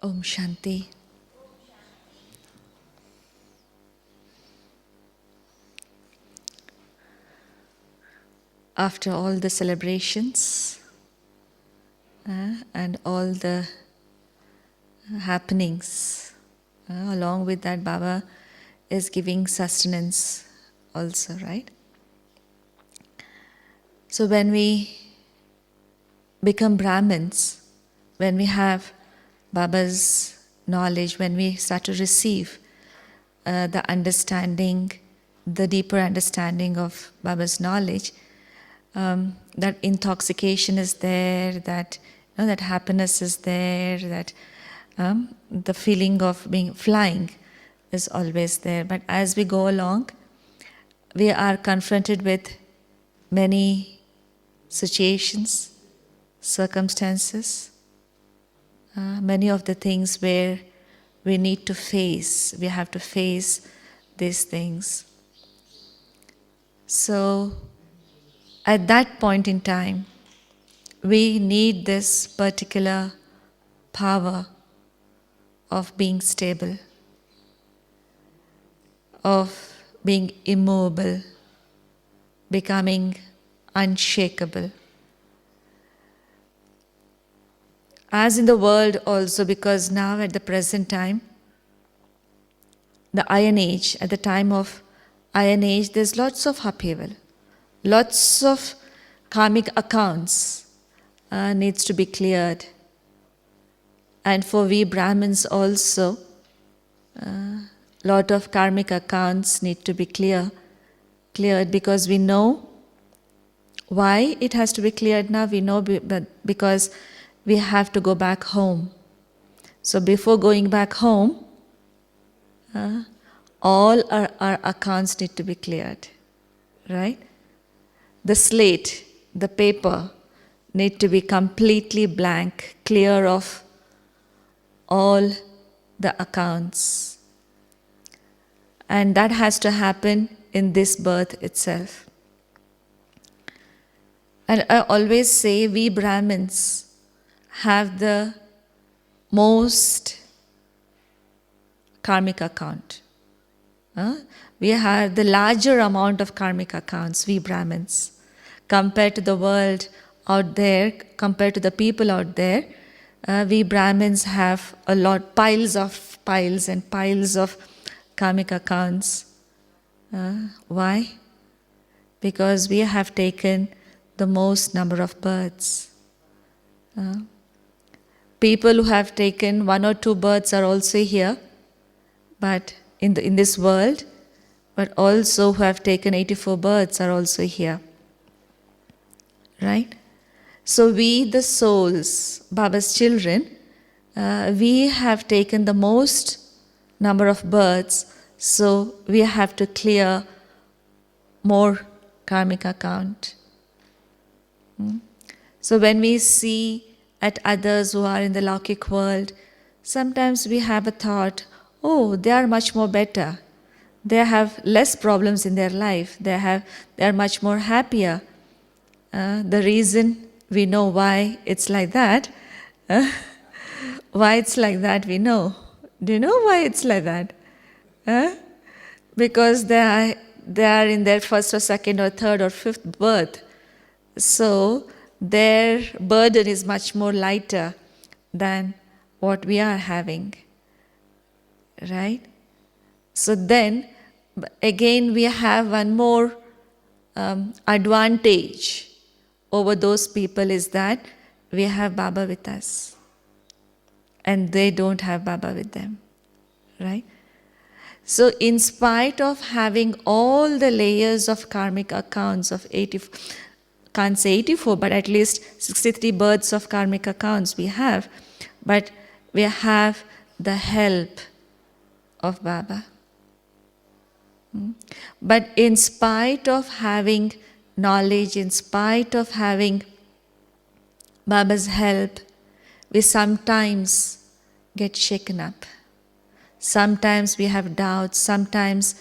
Om Shanti. After all the celebrations and all the happenings, along with that, Baba is giving sustenance also, right? So when we become Brahmins, when we have Baba's knowledge, when we start to receive the understanding, the deeper understanding of Baba's knowledge, that intoxication is there, that that happiness is there, that the feeling of being flying is always there. But as we go along, we are confronted with many situations, circumstances, many of the things where we need to face, we have to face these things. So, at that point in time, we need this particular power of being stable, of being immovable, becoming unshakable. As in the world also, because now at the present time, the Iron Age, at the time of Iron Age, there's lots of upheaval. Lots of karmic accounts needs to be cleared. And for we Brahmins also, lot of karmic accounts need to be cleared because we know why it has to be cleared now. We know because we have to go back home. So before going back home, all our accounts need to be cleared, right? The slate, the paper, need to be completely blank, clear of all the accounts. And that has to happen in this birth itself. And I always say we Brahmins have the most karmic account. We have the larger amount of karmic accounts, we Brahmins, compared to the world out there, compared to the people out there. We Brahmins have a lot, piles and piles of karmic accounts. Why? Because we have taken the most number of births. People who have taken 1 or 2 births are also here, but in this world, but also who have taken 84 births are also here. Right? So we, the souls, Baba's children, we have taken the most number of births, so we have to clear more karmic account. So when we see at others who are in the Laukic world, sometimes we have a thought, oh, they are much more better. They have less problems in their life. They are much more happier. The reason we know why it's like that. Why it's like that we know. Do you know why it's like that? Because they are in their first or second or third or fifth birth. So their burden is much more lighter than what we are having. Right? So then, again, we have one more advantage over those people is that we have Baba with us. And they don't have Baba with them. Right? So in spite of having all the layers of karmic accounts of 84, can't say 84, but at least 63 births of karmic accounts we have, but we have the help of Baba. But in spite of having knowledge, in spite of having Baba's help, we sometimes get shaken up. Sometimes we have doubts. Sometimes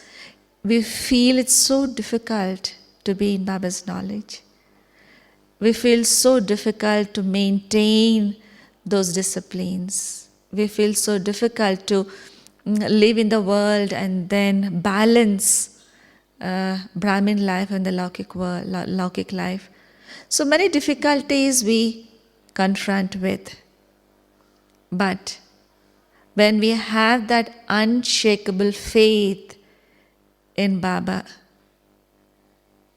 we feel it's so difficult to be in Baba's knowledge. We feel so difficult to maintain those disciplines. we feel so difficult to live in the world and then balance Brahmin life and the Laukic world, Laukic life. So many difficulties we confront with. But when we have that unshakable faith in Baba,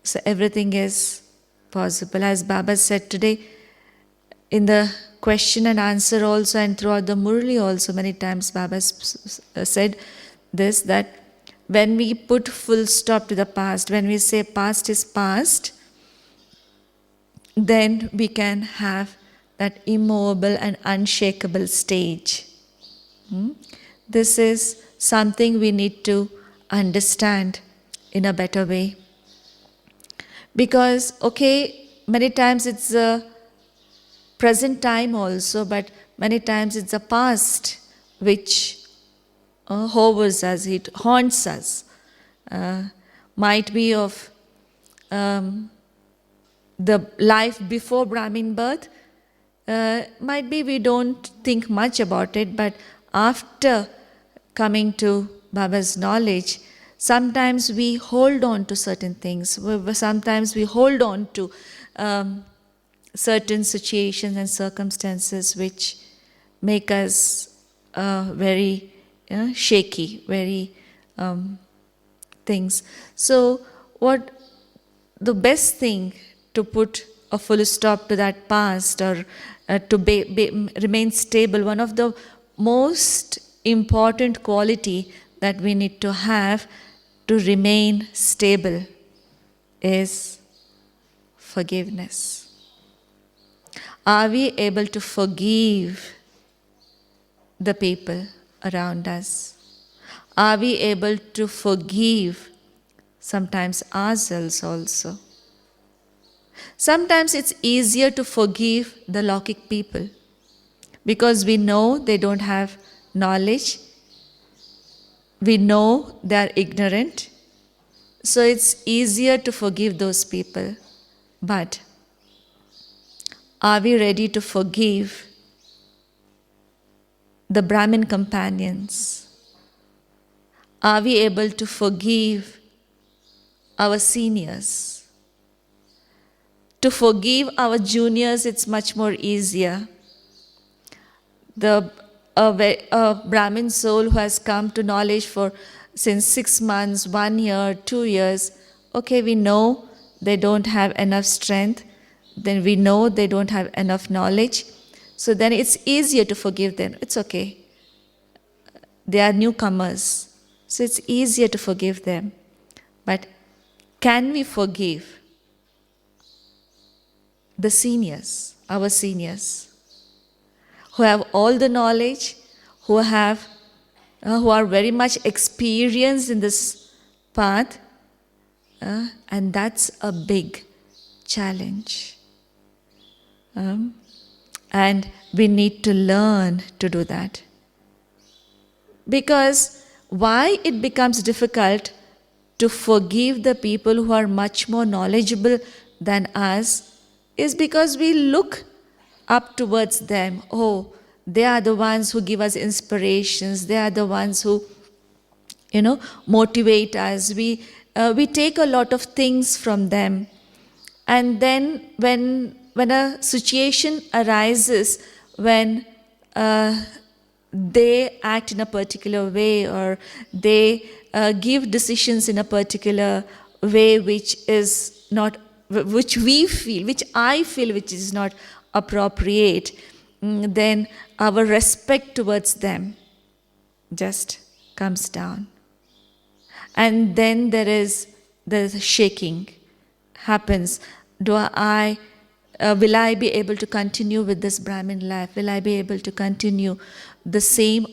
so everything is possible. As Baba said today, in the question and answer also, and throughout the Murli also, many times Baba said this, that when we put full stop to the past, when we say past is past, then we can have that immovable and unshakable stage. This is something we need to understand in a better way. Because, okay, many times it's a present time also, but many times it's a past which hovers us, it haunts us. Might be of the life before Brahmin birth. Might be we don't think much about it, but after coming to Baba's knowledge, sometimes we hold on to certain things. Sometimes we hold on to certain situations and circumstances which make us very shaky, very things. So what the best thing to put a full stop to that past, or to remain stable, one of the most important quality that we need to have to remain stable is forgiveness. Are we able to forgive the people around us? Are we able to forgive sometimes ourselves also? Sometimes it's easier to forgive the Laukic people because we know they don't have knowledge. We know they are ignorant. So it's easier to forgive those people. But are we ready to forgive the Brahmin companions? Are we able to forgive our seniors? To forgive our juniors, it's much more easier. A Brahmin soul who has come to knowledge since 6 months, 1 year, 2 years, okay, we know they don't have enough strength, then we know they don't have enough knowledge, so then it's easier to forgive them. It's okay. They are newcomers, so it's easier to forgive them. But can we forgive the seniors, our seniors, who have all the knowledge, who are very much experienced in this path, and that's a big challenge. And we need to learn to do that. Because why it becomes difficult to forgive the people who are much more knowledgeable than us is because we look up towards them. Oh, they are the ones who give us inspirations. They are the ones who, motivate us. We take a lot of things from them. And then when a situation arises, when they act in a particular way, or they give decisions in a particular way which is not, which I feel which is not appropriate, then our respect towards them just comes down. And then the shaking happens. Will I be able to continue with this Brahmin life? Will I be able to continue the same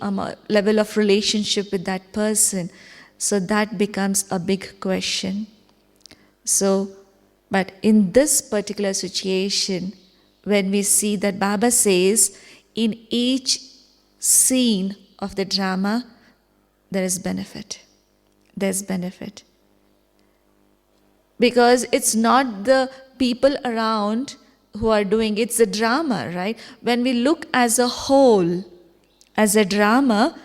level of relationship with that person? So that becomes a big question. But in this particular situation, when we see that Baba says, in each scene of the drama, there is benefit. There's benefit. Because it's not the people around who are doing, it's the drama, right? When we look as a whole, as a drama,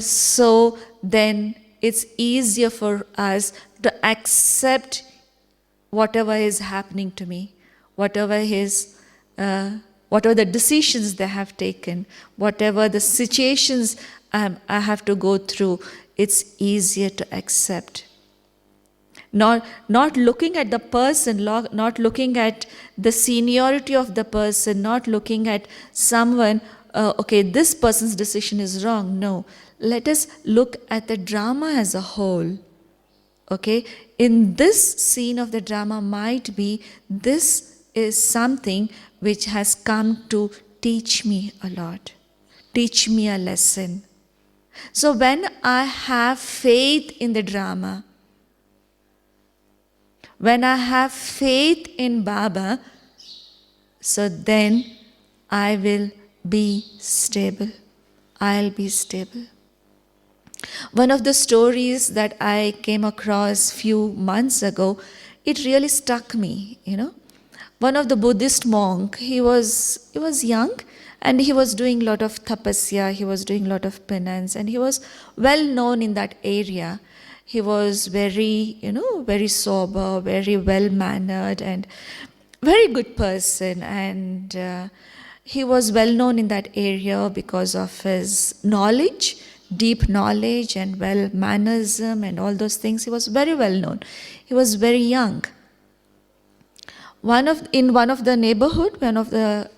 so then it's easier for us to accept whatever is happening to me, whatever whatever the decisions they have taken, whatever the situations I have to go through, it's easier to accept. Not looking at the person, not looking at the seniority of the person, not looking at someone, okay, this person's decision is wrong. No, let us look at the drama as a whole. Okay, in this scene of the drama might be this is something which has come to teach me a lot, teach me a lesson. So when I have faith in the drama, when I have faith in Baba, so then I will be stable. I'll be stable. One of the stories that I came across few months ago, it really struck me, One of the Buddhist monk, he was young and he was doing a lot of tapasya, he was doing a lot of penance, and he was well known in that area. He was very, very sober, very well mannered and very good person, and he was well known in that area because of his knowledge, deep knowledge and well mannerism and all those things. He was very well known. He was very young. In one of the neighborhood, one of the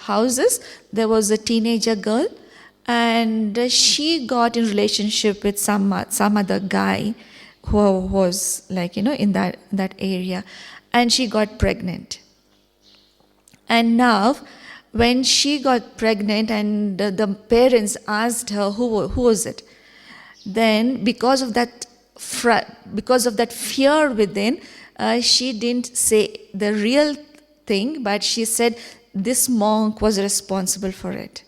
houses, there was a teenager girl, and she got in relationship with some other guy who was in that area, and she got pregnant. And now, when she got pregnant and the parents asked her who was it, then because of that fear within, she didn't say the real thing, but she said this monk was responsible for it.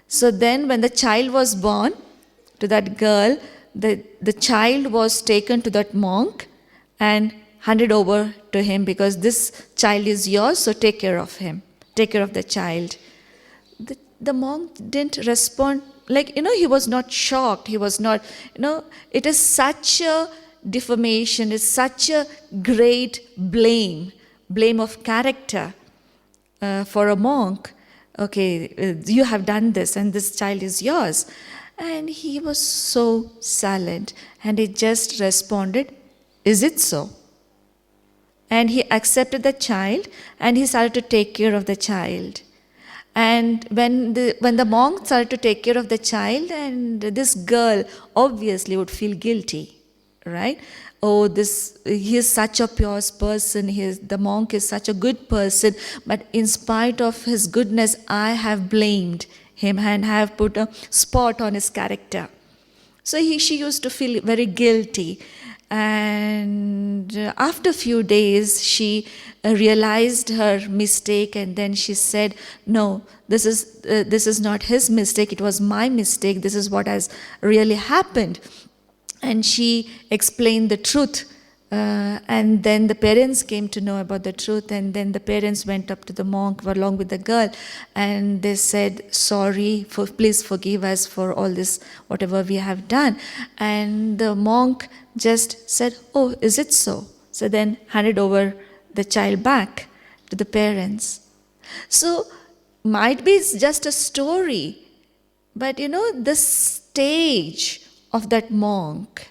So then when the child was born to that girl, the child was taken to that monk and handed over to him, because this child is yours, so take care of him. Take care of the child. The monk didn't respond, he was not shocked. He was not, it is such a defamation, it's such a great blame of character for a monk. Okay, you have done this and this child is yours. And he was so silent, and he just responded, is it so? And he accepted the child and he started to take care of the child. And when the monk started to take care of the child, and this girl obviously would feel guilty, right? Oh, he is such a pure person, the monk is such a good person, but in spite of his goodness, I have blamed him and have put a spot on his character. So she used to feel very guilty. And after a few days, she realized her mistake, and then she said, no, this is not his mistake, it was my mistake, this is what has really happened. And she explained the truth. And then the parents came to know about the truth, and then the parents went up to the monk along with the girl, and they said, sorry, please forgive us for all this, whatever we have done. And the monk just said, oh, is it so? So then handed over the child back to the parents. So might be it's just a story, but the stage of that monk,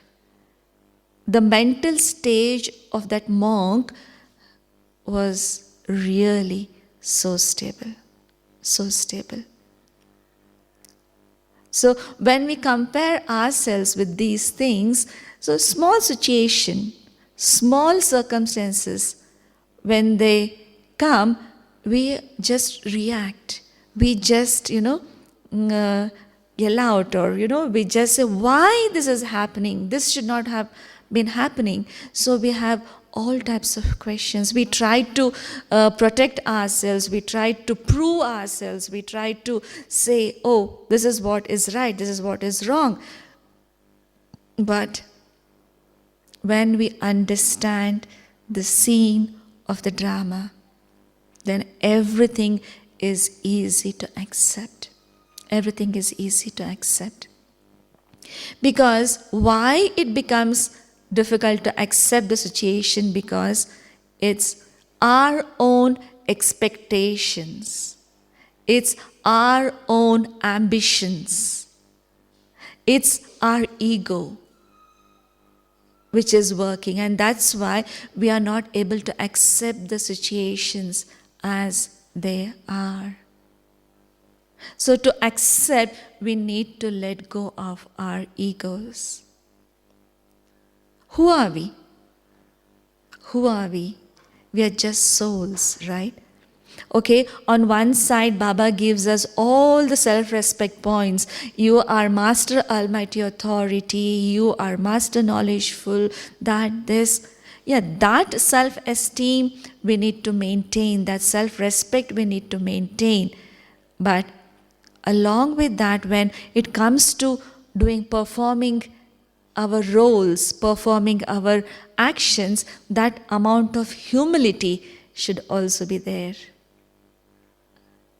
the mental stage of that monk was really so stable, so stable. So when we compare ourselves with these things, so small situation, small circumstances, when they come, we just react. We just, yell out, or, we just say, why this is happening? This should not have been happening. So we have all types of questions. We try to protect ourselves. We try to prove ourselves. We try to say, oh, this is what is right. This is what is wrong. But when we understand the scene of the drama, then everything is easy to accept. everything is easy to accept. Because why it becomes difficult to accept the situation? Because it's our own expectations, it's our own ambitions, it's our ego which is working, and that's why we are not able to accept the situations as they are. So to accept, we need to let go of our egos. Who are we? Who are we? We are just souls, right? Okay, on one side, Baba gives us all the self-respect points. You are Master Almighty Authority, you are Master Knowledgeful, that self-esteem we need to maintain, that self-respect we need to maintain. But along with that, when it comes to performing our roles, performing our actions, that amount of humility should also be there.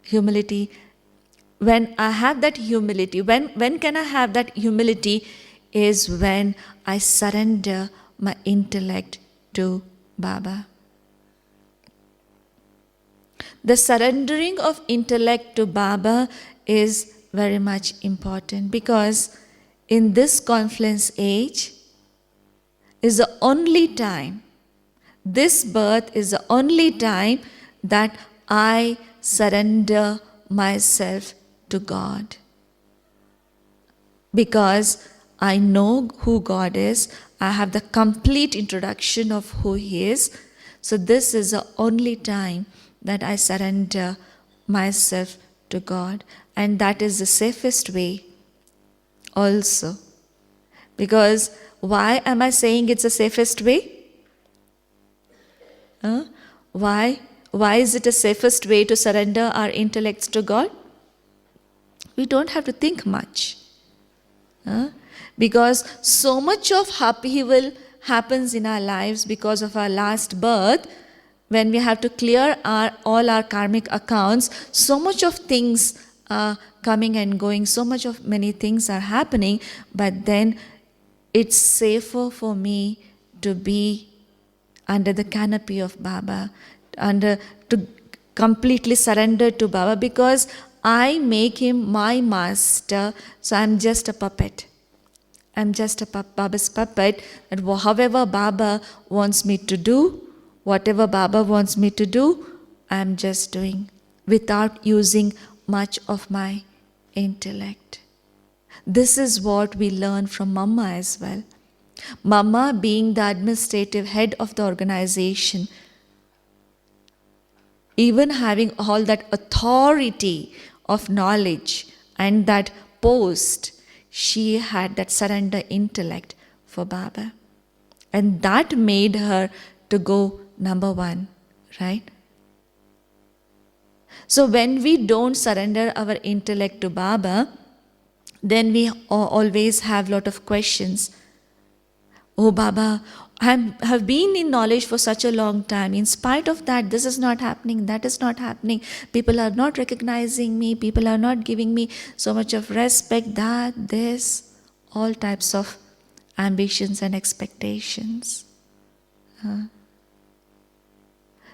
Humility. When I have that humility, when can I have that humility? Is when I surrender my intellect to Baba. The surrendering of intellect to Baba is very much important, because in this confluence age is the only time, this birth is the only time that I surrender myself to God. Because I know who God is, I have the complete introduction of who He is. So this is the only time that I surrender myself to God. And that is the safest way also. Because why am I saying it's the safest way? Why is it the safest way to surrender our intellects to God? We don't have to think much. Because so much of upheaval happens in our lives because of our last birth. When we have to clear all our karmic accounts, so much of things are coming and going, so much of many things are happening, but then it's safer for me to be under the canopy of Baba, to completely surrender to Baba, because I make Him my master, so I'm just a puppet. I'm just a Baba's puppet, and however Baba wants me to do, whatever Baba wants me to do, I'm just doing without using much of my intellect. This is what we learn from Mama as well. Mama, being the administrative head of the organization, even having all that authority of knowledge and that post, she had that surrender intellect for Baba. And that made her to go number one, right? So when we don't surrender our intellect to Baba, then we always have a lot of questions. Oh Baba, I have been in knowledge for such a long time. In spite of that, this is not happening, that is not happening. People are not recognizing me. People are not giving me so much of respect, all types of ambitions and expectations.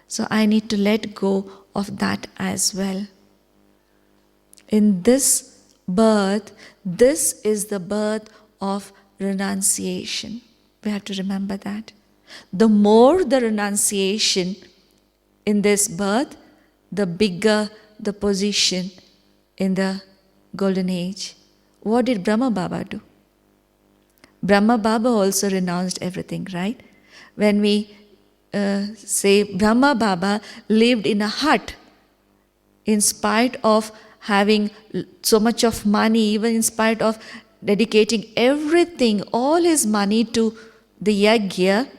So I need to let go of that as well. In this birth, this is the birth of renunciation. We have to remember that. The more the renunciation in this birth, the bigger the position in the golden age. What did Brahma Baba do? Brahma Baba also renounced everything, right? When we say Brahma Baba lived in a hut, in spite of having so much of money, even in spite of dedicating everything, all his money to the yajna,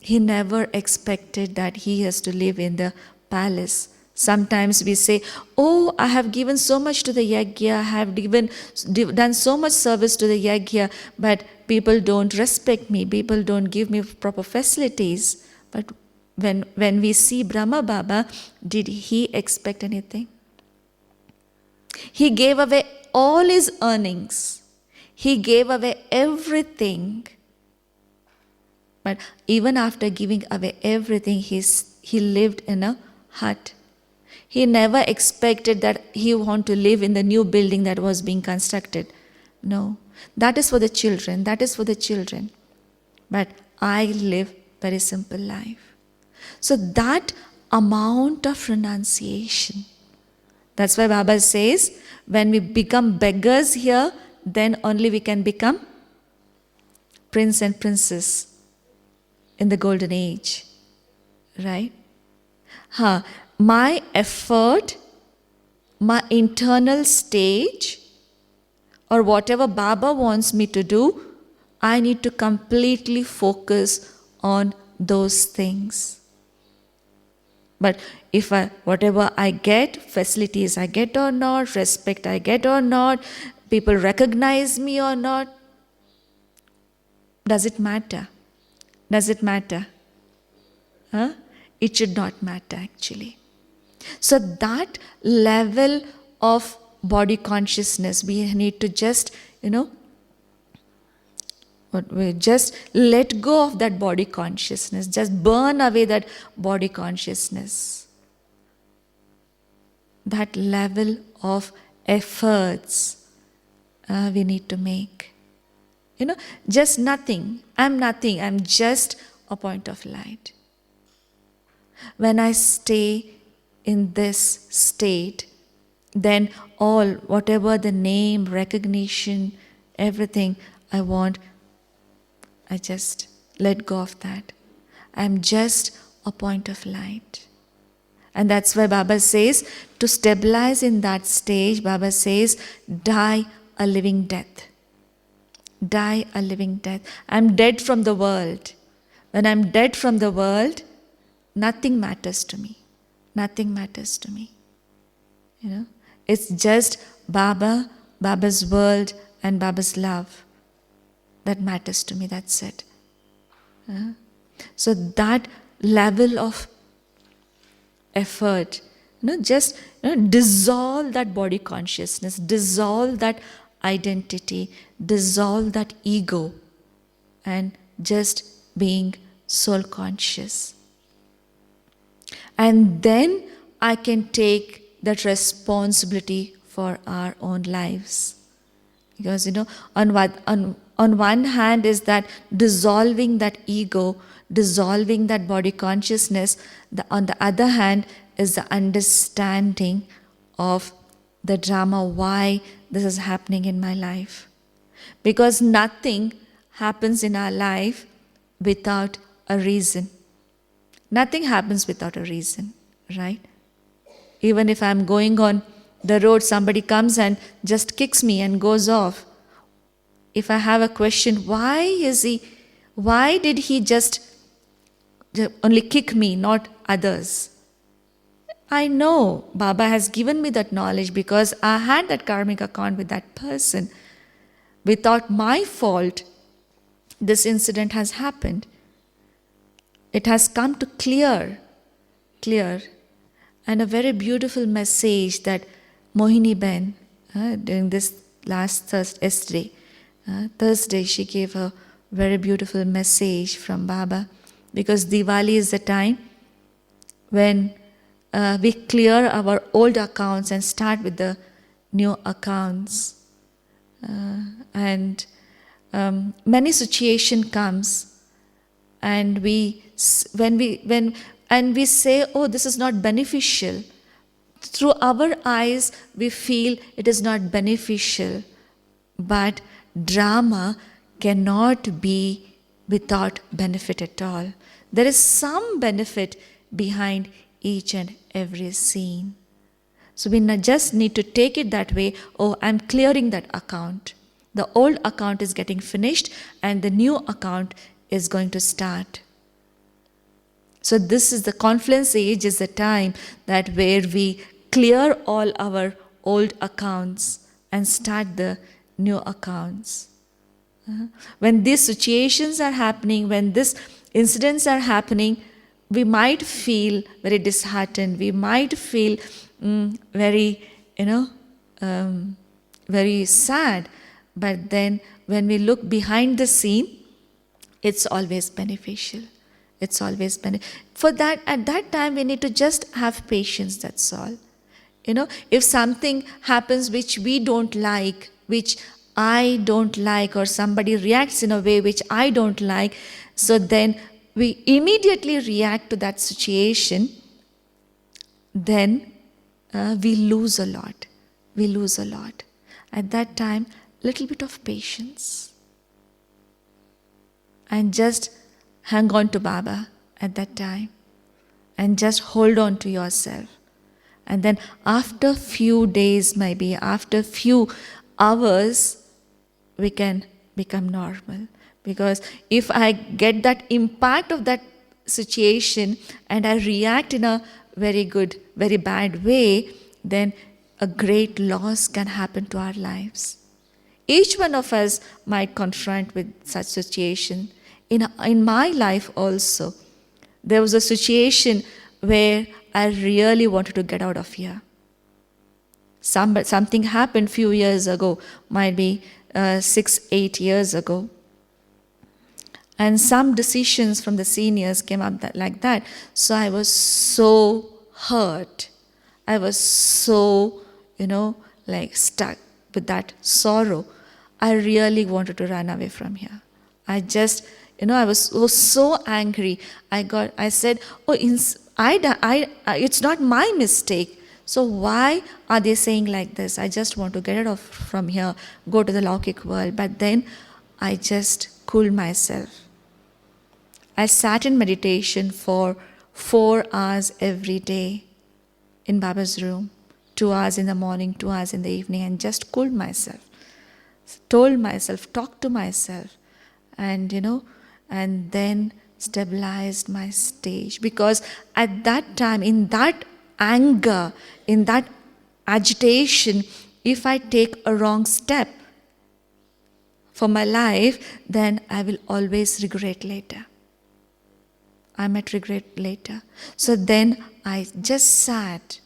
he never expected that he has to live in the palace. Sometimes we say, oh, I have given so much to the yajna, I have done so much service to the yajna, but people don't respect me, people don't give me proper facilities. But when we see Brahma Baba, did he expect anything? He gave away all his earnings. He gave away everything. But even after giving away everything, he lived in a hut. He never expected that he want to live in the new building that was being constructed. No, that is for the children. That is for the children. But I live very simple life. So that amount of renunciation. That's why Baba says, when we become beggars here, then only we can become prince and princess in the golden age. Right? My effort, my internal stage, or whatever Baba wants me to do, I need to completely focus on those things. But if whatever I get, facilities I get or not, respect I get or not, people recognize me or not, does it matter? Does it matter? It should not matter actually. So that level of body consciousness, we need to just, we just let go of that body consciousness, just burn away that body consciousness. That level of efforts we need to make. Just nothing. I'm just a point of light. When I stay in this state, then whatever the name, recognition, everything I want, I just let go of that. I'm just a point of light. And that's why Baba says, to stabilize in that stage, Baba says, die a living death. Die a living death. I'm dead from the world. When I'm dead from the world, nothing matters to me. Nothing matters to me. It's just Baba's world and Baba's love that matters to me. That's it. So that level of effort, just dissolve that body consciousness, dissolve that identity, dissolve that ego, and just being soul conscious. And then I can take that responsibility for our own lives. Because, on one hand is that dissolving that ego, dissolving that body consciousness. On the other hand is the understanding of the drama, why this is happening in my life. Because nothing happens in our life without a reason. Nothing happens without a reason, right? Even if I'm going on the road, somebody comes and just kicks me and goes off. If I have a question, why did he just only kick me, not others? I know Baba has given me that knowledge because I had that karmic account with that person. Without my fault, this incident has happened. It has come to clear, and a very beautiful message that Mohini Ben, during this last Thursday, she gave a very beautiful message from Baba, because Diwali is the time when we clear our old accounts and start with the new accounts. And many situation comes, and we say, oh, this is not beneficial. Through our eyes, we feel it is not beneficial. But drama cannot be without benefit at all. There is some benefit behind each and every scene. So we just need to take it that way. Oh, I'm clearing that account. The old account is getting finished and the new account is going to start. So this is the confluence age, is the time that where we clear all our old accounts and start the new accounts. When these situations are happening, when these incidents are happening, we might feel very disheartened. We might feel very, very sad. But then when we look behind the scene, it's always beneficial. It's always for that. At that time, we need to just have patience. That's all. If something happens which we don't like, which I don't like, or somebody reacts in a way which I don't like, so then we immediately react to that situation. Then we lose a lot. We lose a lot. At that time, little bit of patience. And just hang on to Baba at that time. And just hold on to yourself. And then after few days, maybe after few hours, we can become normal. Because if I get that impact of that situation and I react in a very good, very bad way, then a great loss can happen to our lives. Each one of us might confront with such situation. In my life also, there was a situation where I really wanted to get out of here. Something happened few years ago, might be 6-8 years ago. And some decisions from the seniors came up like that. So I was so hurt. I was so, stuck with that sorrow. I really wanted to run away from here. I just, I was so angry. I said, it's not my mistake. So why are they saying like this? I just want to get it off from here, go to the Laukik world. But then I just cooled myself. I sat in meditation for 4 hours every day in Baba's room, 2 hours in the morning, 2 hours in the evening, and just cooled myself. Told myself, talked to myself, and and then stabilized my stage. Because at that time, in that anger, in that agitation, if I take a wrong step for my life, then I will always regret later. I might regret later. So then I just sat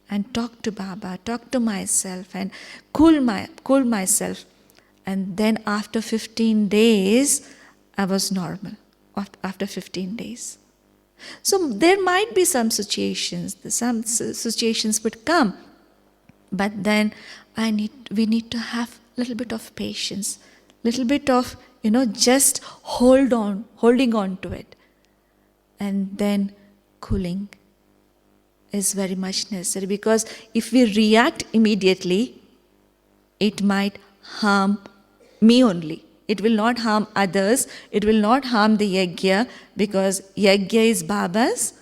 and talked to Baba, talked to myself, and cooled myself. And then after 15 days, I was normal. After 15 days. So there might be some situations would come. But then we need to have a little bit of patience, little bit of, just holding on to it. And then cooling is very much necessary, because if we react immediately, it might harm me only. It will not harm others. It will not harm the yajna, because yajna is Baba's,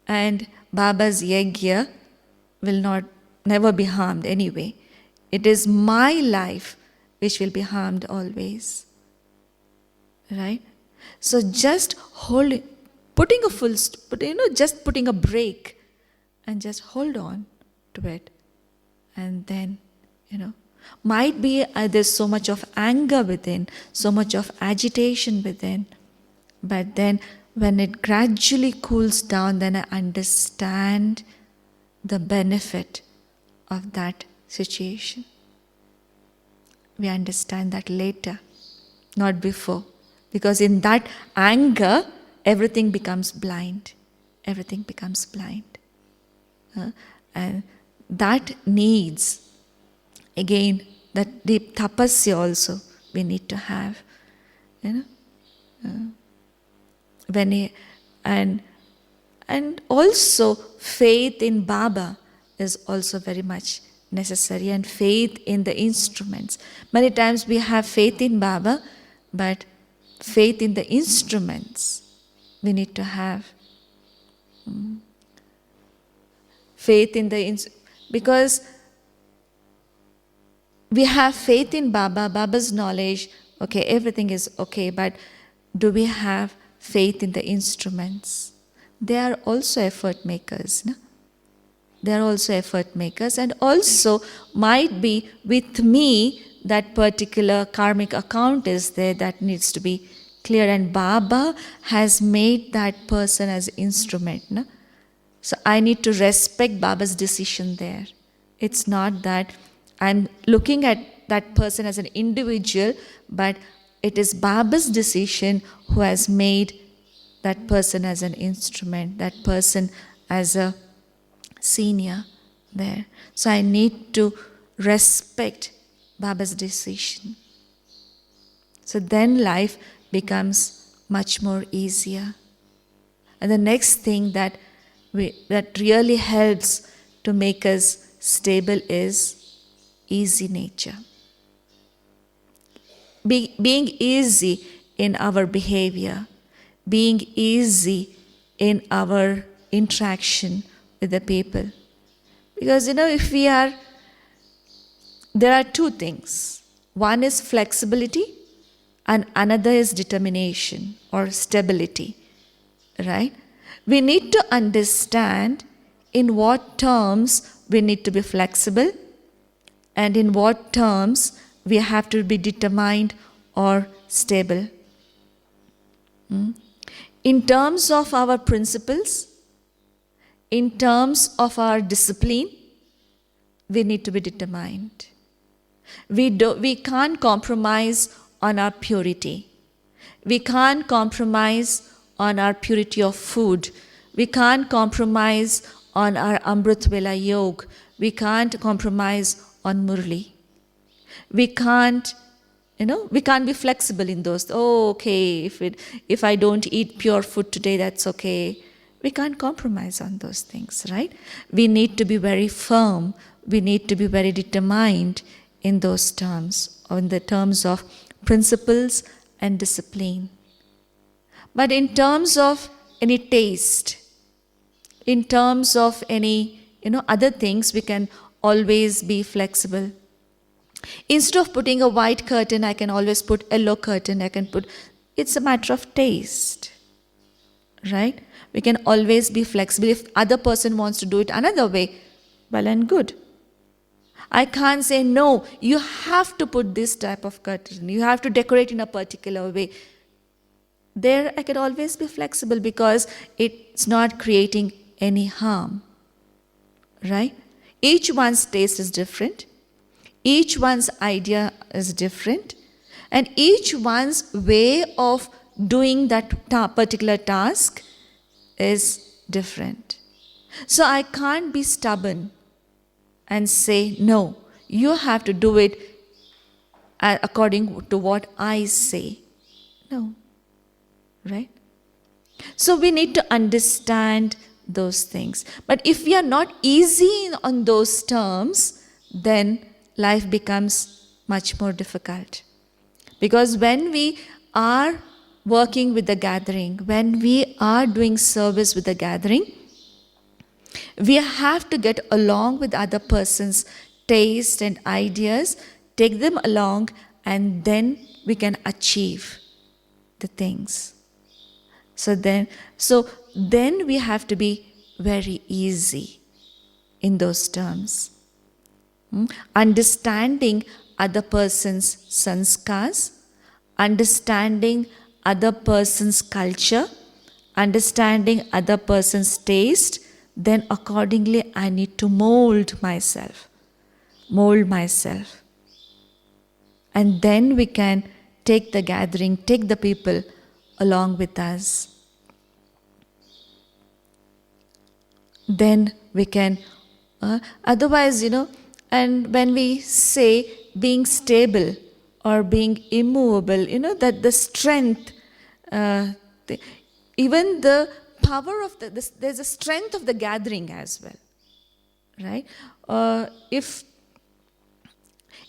and Baba's yajna will never be harmed anyway. It is my life which will be harmed always. Right? So just putting a break and just hold on to it. And then, might be there's so much of anger within, so much of agitation within. But then when it gradually cools down, then I understand the benefit of that situation. We understand that later, not before. Because in that anger, everything becomes blind. Everything becomes blind. And that needs, again, that deep tapasya also we need to have. And also faith in Baba is also very much necessary, and faith in the instruments. Many times we have faith in Baba, but faith in the instruments we need to have. Faith in because we have faith in Baba, Baba's knowledge, okay, everything is okay, but do we have faith in the instruments? They are also effort makers. No? They are also effort makers, and also might be with me that particular karmic account is there that needs to be clear, and Baba has made that person as instrument. No? So I need to respect Baba's decision there. It's not that I'm looking at that person as an individual, but it is Baba's decision who has made that person as an instrument, that person as a senior there. So I need to respect Baba's decision. So then life becomes much more easier. And the next thing that really helps to make us stable is easy nature. Being easy in our behavior, being easy in our interaction with the people. Because if we are, there are two things. One is flexibility and another is determination or stability, right? We need to understand in what terms we need to be flexible and in what terms we have to be determined or stable. In terms of our principles, in terms of our discipline, we need to be determined. We can't compromise on our purity. We can't compromise on our purity of food. We can't compromise on our Amrit Vela Yoga. We can't compromise on Murli. We can't be flexible in those. Oh, okay, if I don't eat pure food today, that's okay. We can't compromise on those things, right? We need to be very firm. We need to be very determined in those terms, or in the terms of principles and discipline. But in terms of any taste, in terms of any other things, we can always be flexible. Instead of putting a white curtain, I can always put yellow curtain. It's a matter of taste, right? We can always be flexible. If other person wants to do it another way, well and good. I can't say, no, you have to put this type of curtain. You have to decorate in a particular way. There I can always be flexible because it's not creating any harm, right? Each one's taste is different. Each one's idea is different. And each one's way of doing that particular task is different. So I can't be stubborn and say, no, you have to do it according to what I say. No. Right? So we need to understand those things. But if we are not easy on those terms, then life becomes much more difficult. Because when we are working with the gathering, when we are doing service with the gathering, we have to get along with other person's taste and ideas, take them along, and then we can achieve the things. So then we have to be very easy in those terms. Understanding other person's sanskars, understanding other person's culture, understanding other person's taste, then accordingly I need to mold myself. And then we can take the gathering, take the people along with us. Then we can, otherwise, and when we say being stable or being immovable, that the strength, even the power of there's a strength of the gathering as well, right? If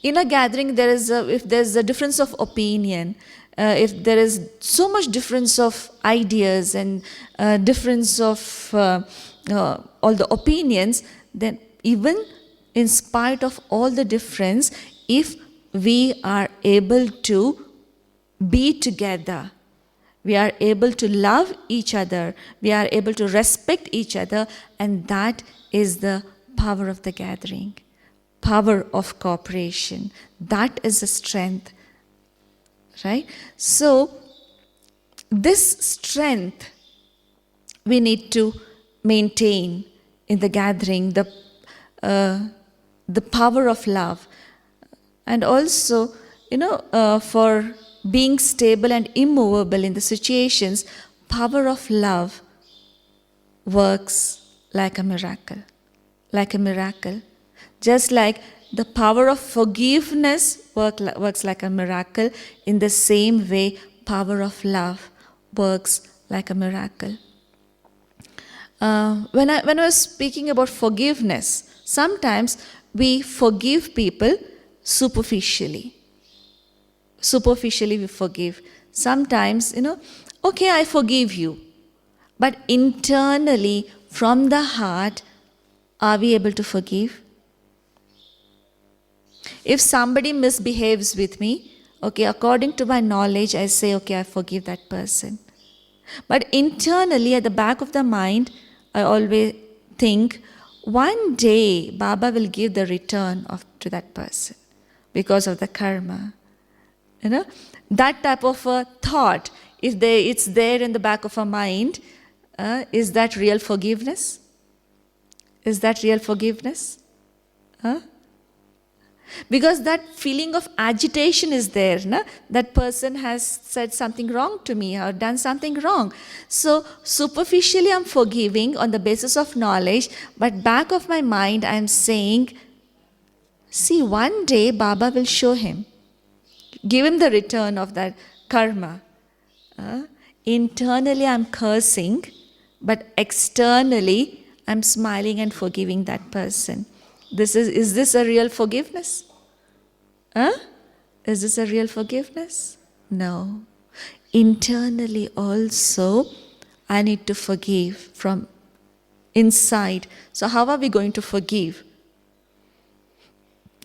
in a gathering if there's a difference of opinion, if there is so much difference of ideas and difference of all the opinions, then even in spite of all the difference, if we are able to be together, we are able to love each other, we are able to respect each other, and that is the power of the gathering, power of cooperation. That is the strength, right? So, this strength we need to maintain in the gathering, the power of love. And also, for being stable and immovable in the situations, power of love works like a miracle. Like a miracle. Just like the power of forgiveness works like a miracle, in the same way, power of love works like a miracle. When I was speaking about forgiveness, sometimes we forgive people superficially. Superficially we forgive. Sometimes, okay, I forgive you. But internally, from the heart, are we able to forgive? If somebody misbehaves with me, okay, according to my knowledge, I say, okay, I forgive that person. But internally, at the back of the mind, I always think, one day Baba will give the return to that person because of the karma. That type of a thought, if it's there in the back of our mind, is that real forgiveness? Is that real forgiveness? Because that feeling of agitation is there. That person has said something wrong to me or done something wrong. So superficially I'm forgiving on the basis of knowledge, but back of my mind I'm saying, see, one day Baba will show him. Give him the return of that karma. Internally I'm cursing, but externally I'm smiling and forgiving that person. Is this a real forgiveness? Is this a real forgiveness? No. Internally also, I need to forgive from inside. So how are we going to forgive?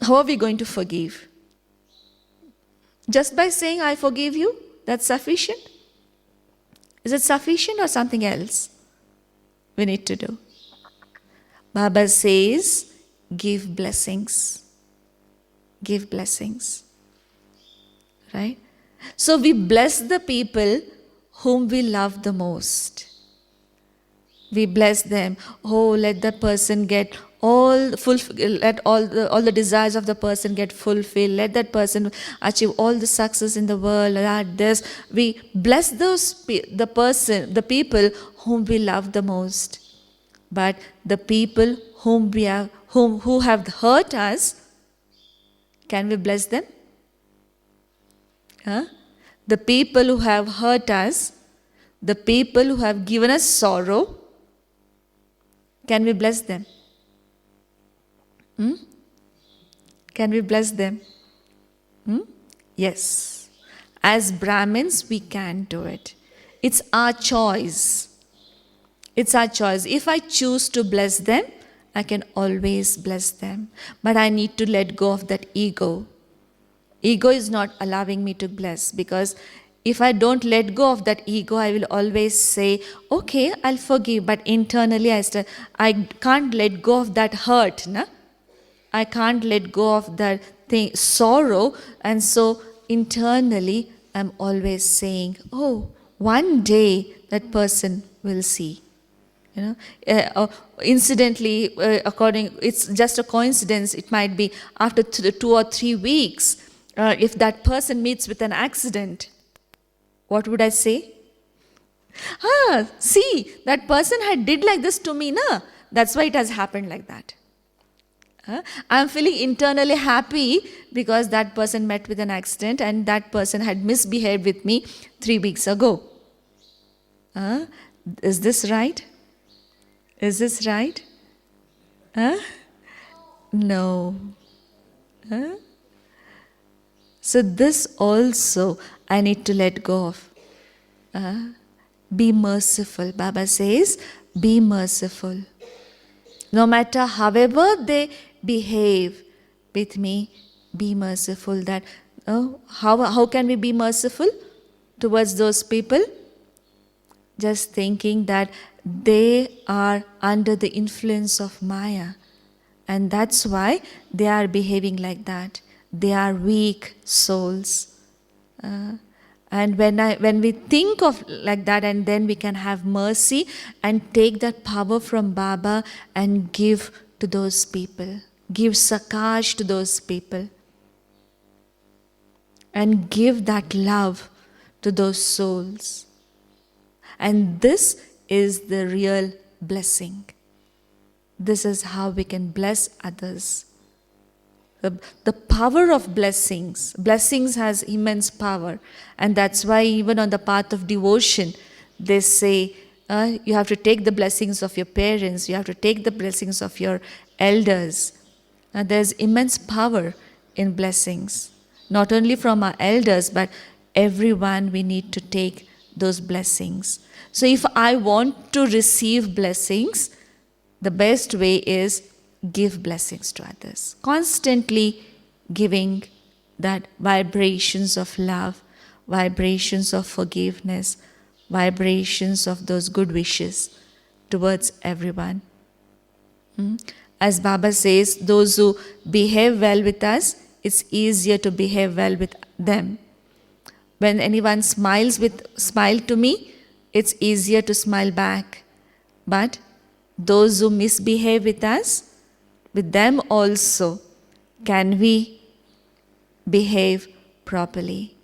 How are we going to forgive? Just by saying, I forgive you, that's sufficient? Is it sufficient or something else we need to do? Baba says, give blessings. Give blessings. Right? So we bless the people whom we love the most. We bless them. Oh, let the person get let all the desires of the person get fulfilled. Let that person achieve all the success in the world. We bless the people whom we love the most. But the people who have hurt us, can we bless them? The people who have hurt us, the people who have given us sorrow, can we bless them? Can we bless them? Yes. As Brahmins, we can do it. It's our choice. It's our choice. If I choose to bless them, I can always bless them. But I need to let go of that ego. Ego is not allowing me to bless, because if I don't let go of that ego, I will always say, okay, I'll forgive. But internally, I can't let go of that hurt. I can't let go of that sorrow. And so internally, I'm always saying, oh, one day that person will see. Incidentally, it's just a coincidence. It might be after 2 or 3 weeks, if that person meets with an accident, what would I say? See, that person had did like this to me, na? That's why it has happened like that. I'm feeling internally happy because that person met with an accident and that person had misbehaved with me 3 weeks ago. Is this right? Is this right? No. So this also I need to let go of. Be merciful. Baba says, be merciful. No matter however they behave with me, be merciful. How can we be merciful towards those people? Just thinking that they are under the influence of Maya. And that's why they are behaving like that. They are weak souls. And when we think of like that, and then we can have mercy and take that power from Baba and give to those people. give sakash to those people, and give that love to those souls. And this is the real blessing. This is how we can bless others. The power of blessings. Blessings has immense power. And that's why even on the path of devotion, they say, you have to take the blessings of your parents, you have to take the blessings of your elders. There's immense power in blessings. Not only from our elders, but everyone we need to take those blessings. So if I want to receive blessings, the best way is give blessings to others. Constantly giving that vibrations of love, vibrations of forgiveness, vibrations of those good wishes towards everyone. As Baba says, those who behave well with us, it's easier to behave well with them. When anyone smile to me, it's easier to smile back. But those who misbehave with us, with them also, can we behave properly?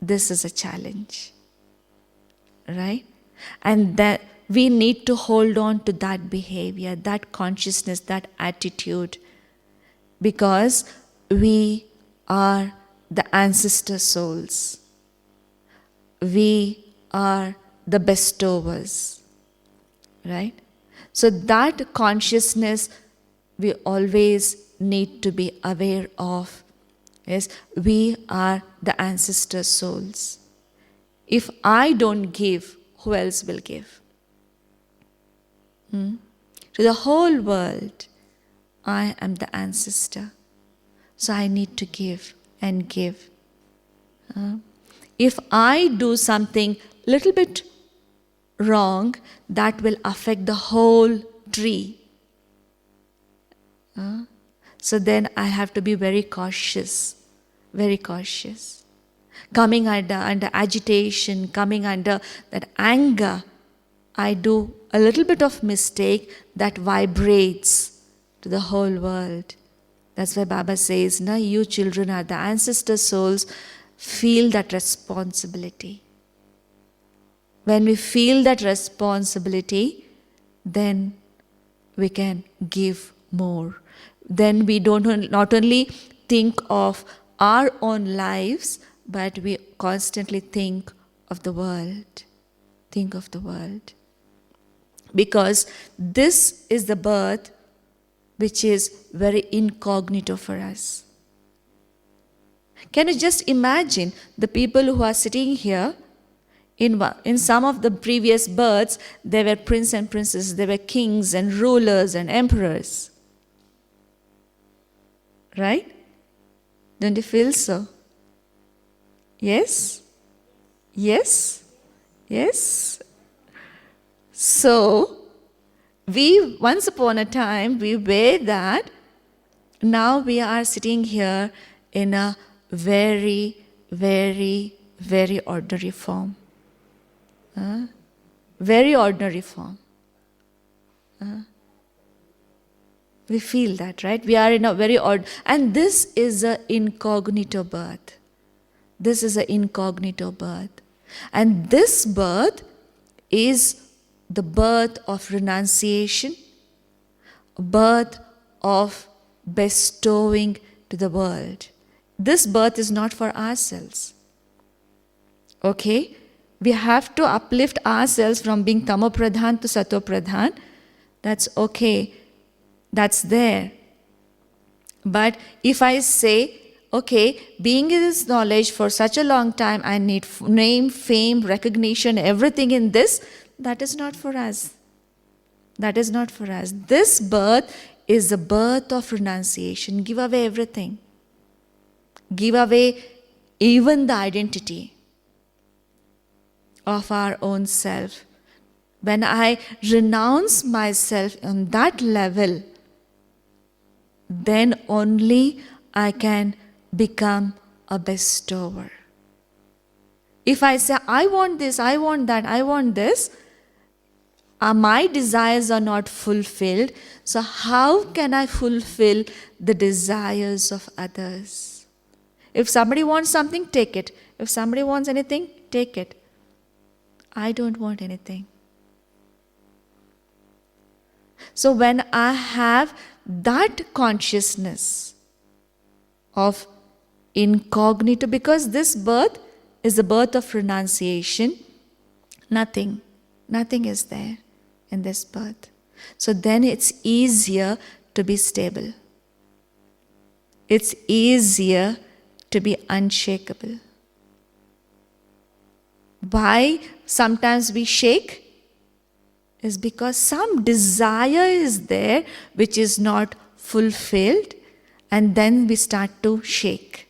This is a challenge, right? And that we need to hold on to that behavior, that consciousness, that attitude, because we are the ancestor souls. We are the bestowers, right? So that consciousness we always need to be aware of. Yes, we are the ancestor souls. If I don't give, who else will give? To the whole world, I am the ancestor. So I need to give and give. If I do something little bit wrong, that will affect the whole tree. So then I have to be very cautious, very cautious. Coming under agitation, coming under that anger, I do a little bit of mistake that vibrates to the whole world. That's why Baba says, you children are the ancestor souls, feel that responsibility. When we feel that responsibility, then we can give more. Then we don't not only think of our own lives, but we constantly think of the world. Think of the world. Because this is the birth which is very incognito for us. Can you just imagine the people who are sitting here? In some of the previous births, they were prince and princesses, they were kings and rulers and emperors. Right? Don't you feel so? Yes? Yes? Yes? So, once upon a time, we were that. Now we are sitting here in a very, very, very ordinary form. Very ordinary form. We feel that, right? We are in a very and this is an incognito birth. This is an incognito birth. And this birth is the birth of renunciation, birth of bestowing to the world. This birth is not for ourselves. Okay? We have to uplift ourselves from being Tamo Pradhan to Sato Pradhan. That's okay. That's there. But if I say, okay, being in this knowledge for such a long time, I need name, fame, recognition, everything in this, that is not for us. That is not for us. This birth is the birth of renunciation. Give away everything. Give away even the identity of our own self. When I renounce myself on that level, then only I can become a bestower. If I say, I want this, I want that, I want this, My desires are not fulfilled, so how can I fulfill the desires of others? If somebody wants something, take it. If somebody wants anything, take it. I don't want anything. So when I have that consciousness of incognito, because this birth is the birth of renunciation, nothing is there in this birth. So then it's easier to be stable. It's easier to be unshakable. Why sometimes we shake? Is because some desire is there which is not fulfilled, and then we start to shake.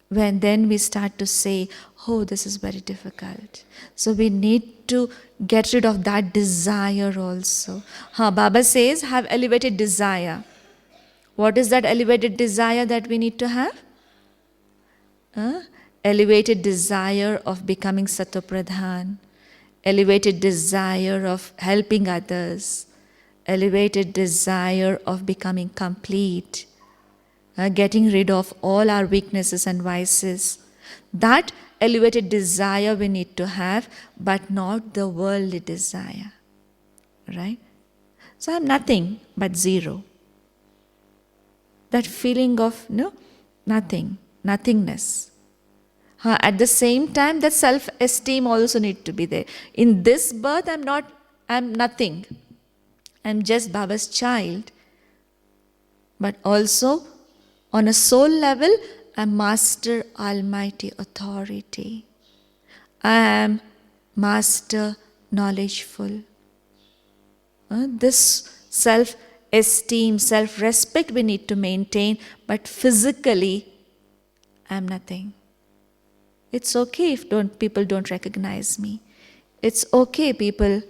Then we start to say, oh, this is very difficult. So we need to get rid of that desire also. Baba says, have elevated desire. What is that elevated desire that we need to have? Elevated desire of becoming Satopradhan, elevated desire of helping others, elevated desire of becoming complete, getting rid of all our weaknesses and vices. That elevated desire we need to have, but not the worldly desire. Right? So I'm nothing but zero. That feeling of nothingness. At the same time, that self-esteem also need to be there. In this birth, I'm nothing. I'm just Baba's child. But also, on a soul level, I'm Master Almighty Authority. I am Master Knowledgeful. This self-esteem, self-respect we need to maintain, but physically, I'm nothing. It's okay if people don't recognize me. It's okay people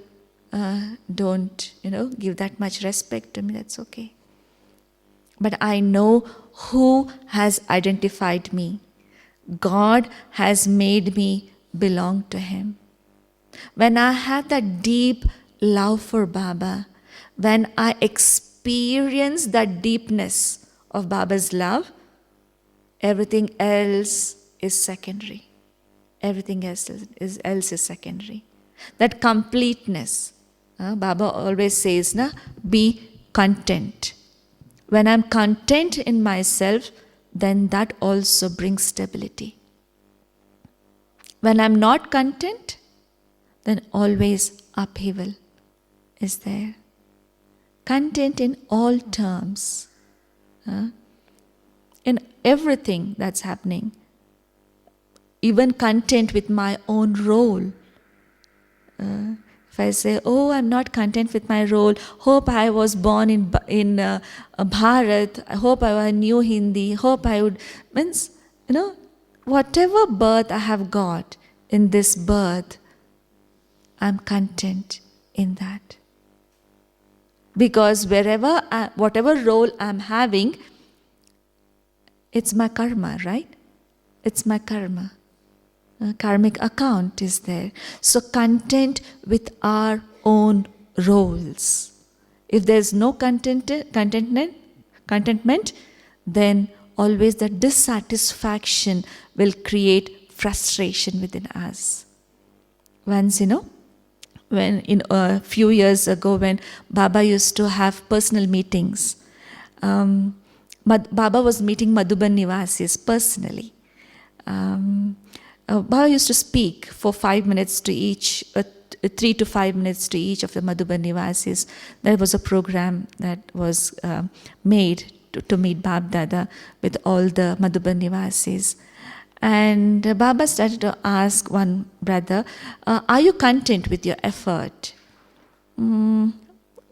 don't, give that much respect to me. That's okay. But I know who has identified me. God has made me belong to Him. When I have that deep love for Baba, when I experience that deepness of Baba's love, everything else is secondary. Everything else is secondary. That completeness, Baba always says, be content. When I'm content in myself, then that also brings stability. When I'm not content, then always upheaval is there. Content in all terms, in everything that's happening. Even content with my own role. If I say, oh, I'm not content with my role, hope I was born in Bharat, I hope I knew Hindi, hope I would, means, whatever birth I have got in this birth, I'm content in that. Because whatever role I'm having, it's my karma, right? It's my karma. Karmic account is there. So content with our own roles. If there's no contentment, then always the dissatisfaction will create frustration within us. Once, when in a few years ago, when Baba used to have personal meetings, Baba was meeting Madhuban Nivasis personally. Baba used to speak for 5 minutes to each, 3 to 5 minutes to each of the Madhuban Nivasis. There was a program that was made to meet Bab Dada with all the Madhuban Nivasis. And Baba started to ask one brother, are you content with your effort?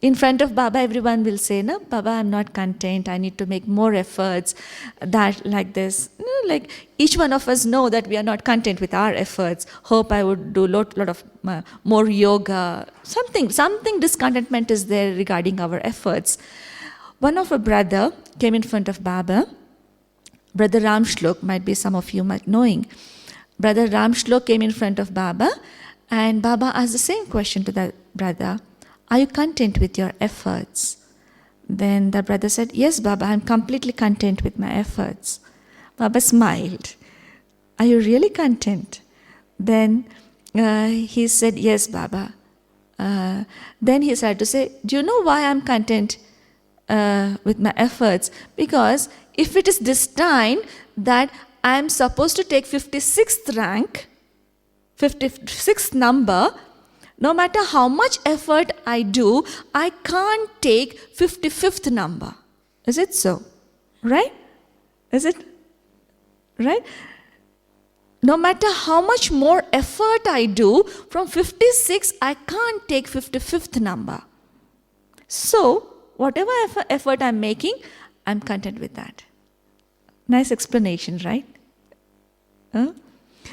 In front of Baba, everyone will say, no, Baba, I'm not content. I need to make more efforts. That, like this. Like each one of us know that we are not content with our efforts. Hope I would do lot of more yoga. Something discontentment is there regarding our efforts. One of a brother came in front of Baba. Brother Ram Shlok, might be some of you might knowing. Brother Ram Shlok came in front of Baba, and Baba asked the same question to that brother. Are you content with your efforts? Then the brother said, yes, Baba, I'm completely content with my efforts. Baba smiled. Are you really content? Then he said, yes, Baba. Then he started to say, do you know why I'm content with my efforts? Because if it is destined that I'm supposed to take 56th rank, 56th number, no matter how much effort I do, I can't take 55th number. Is it so? Right? Is it? Right? No matter how much more effort I do, from 56, I can't take 55th number. So, whatever effort I'm making, I'm content with that. Nice explanation, right? Huh?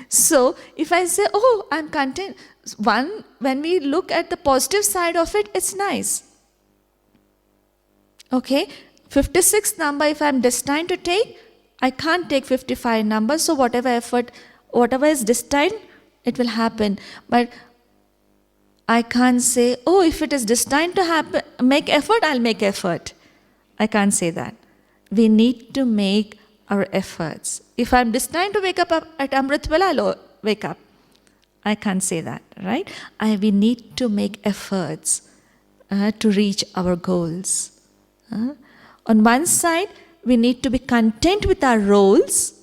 So, if I say, oh, I'm content, when we look at the positive side of it, it's nice. Okay, 56th number, if I'm destined to take, I can't take 55 numbers, so whatever effort, whatever is destined, it will happen. But I can't say, oh, if it is destined to happen, make effort, I'll make effort. I can't say that. We need to make our efforts. If I'm destined to wake up at Amrit Vela, I'll wake up. I can't say that, right? We need to make efforts to reach our goals. On one side, we need to be content with our roles,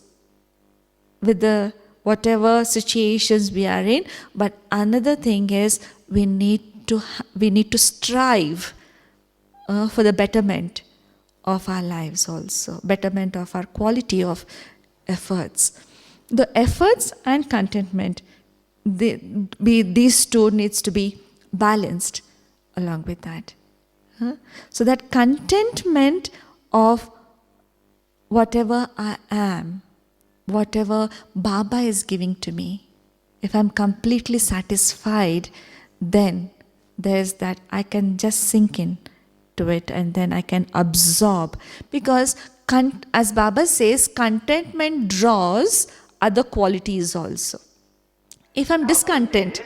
with the whatever situations we are in. But another thing is we need to strive for the betterment of our lives also, betterment of our quality of efforts. The efforts and contentment, these two needs to be balanced along with that. So that contentment of whatever I am, whatever Baba is giving to me, if I'm completely satisfied, then there's that I can just sink in to it and then I can absorb. Because as Baba says, contentment draws other qualities also. If I'm discontent,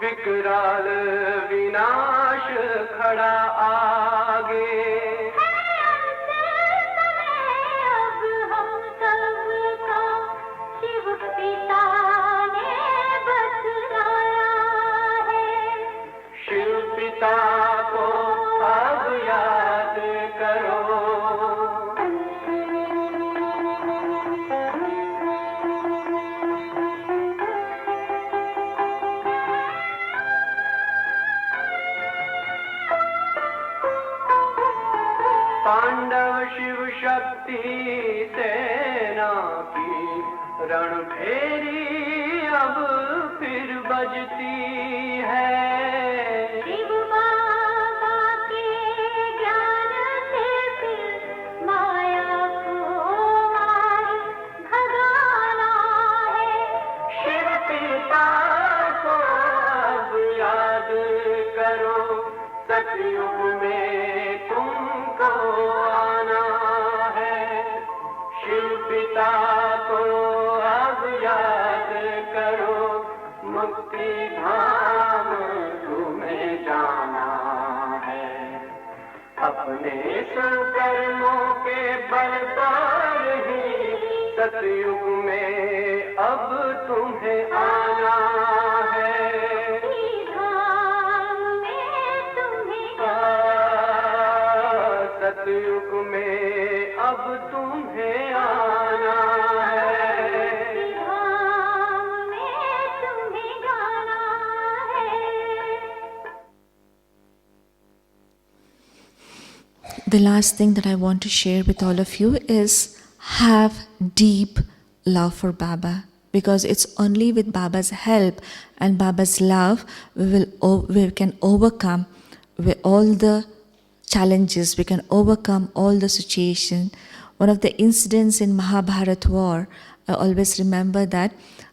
विकराल विनाश खड़ा आगे अब हम सबका शिव पिता ने बतलाया है शिव पिता को अब याद करो पांडव शिव शक्ति सेना की रणभेरी अब फिर बजती है शिव बाबा के ज्ञान से फिर माया को मार भगाना है शिव पिता को अब याद करो सतयुग में तुमको आना है शिव पिता को अब याद करो मुक्ति धाम तुम्हें जाना है अपने कर्मों के बल पर ही सतयुग में अब तुम्हें आना है सतयुग में अब तुम्हें आना है the last thing that I want to share with all of you is have deep love for Baba, because it's only with Baba's help and Baba's love we can overcome all the challenges, we can overcome all the situation. One of the incidents in Mahabharat war, I always remember that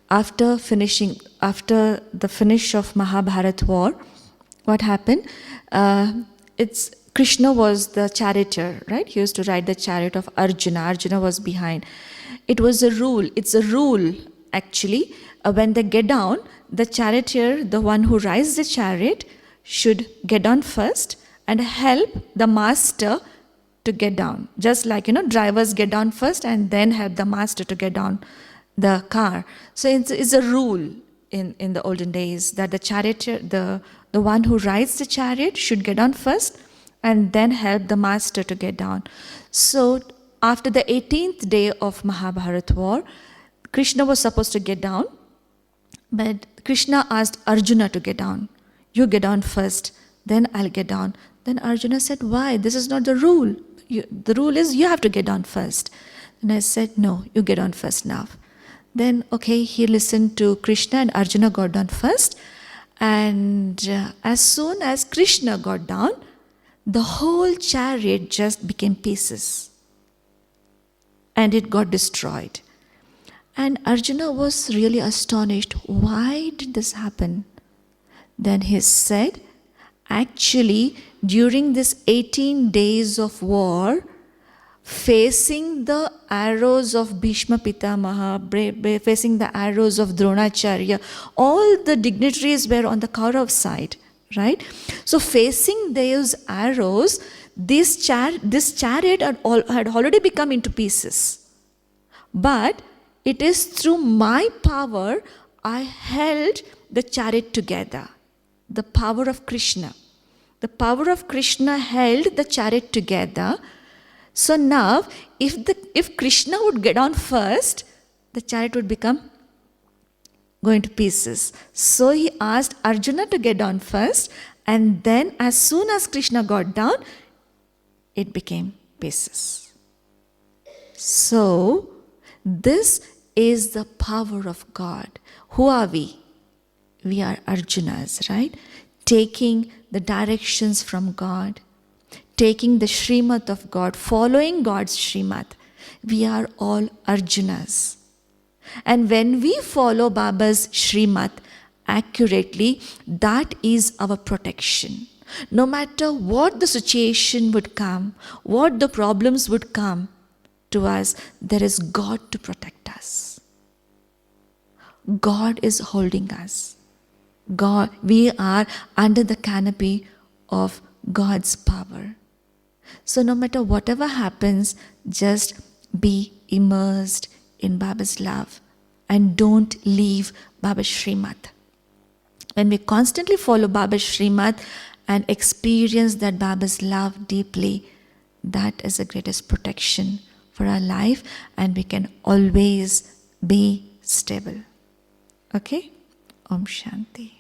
after the finish of Mahabharat war, what happened? It's Krishna was the charioteer, right? He used to ride the chariot of Arjuna. Arjuna was behind. It was a rule. It's a rule, actually. When they get down, the charioteer, the one who rides the chariot, should get down first and help the master to get down. Just like, drivers get down first and then help the master to get down the car. So it's a rule in the olden days that the charioteer, the one who rides the chariot should get down first and then help the master to get down. So after the 18th day of Mahabharat war, Krishna was supposed to get down, but Krishna asked Arjuna to get down. You get down first, then I'll get down. Then Arjuna said, why? This is not the rule. The rule is you have to get down first. And I said, no, you get down first now. Then, okay, he listened to Krishna and Arjuna got down first. And as soon as Krishna got down, the whole chariot just became pieces. And it got destroyed. And Arjuna was really astonished. Why did this happen? Then he said, actually, during this 18 days of war, facing the arrows of Bhishma Pitamaha, facing the arrows of Dronacharya, all the dignitaries were on the Kaurav side, right? So facing those arrows, this chariot had already become into pieces. But it is through my power I held the chariot together. The power of Krishna. The power of Krishna held the chariot together. So now, if Krishna would get on first, the chariot would become going to pieces. So he asked Arjuna to get down first, and then as soon as Krishna got down, it became pieces. So, this is the power of God. Who are we? We are Arjunas, right? Taking the directions from God, taking the Srimad of God, following God's Srimad. We are all Arjunas. And when we follow Baba's Srimad accurately, that is our protection. No matter what the situation would come, what the problems would come to us, there is God to protect us. God is holding us. God, we are under the canopy of God's power. So no matter whatever happens, just be immersed in Baba's love and don't leave Baba's Srimad. When we constantly follow Baba's Srimad and experience that Baba's love deeply, that is the greatest protection for our life, and we can always be stable. Okay? Om Shanti.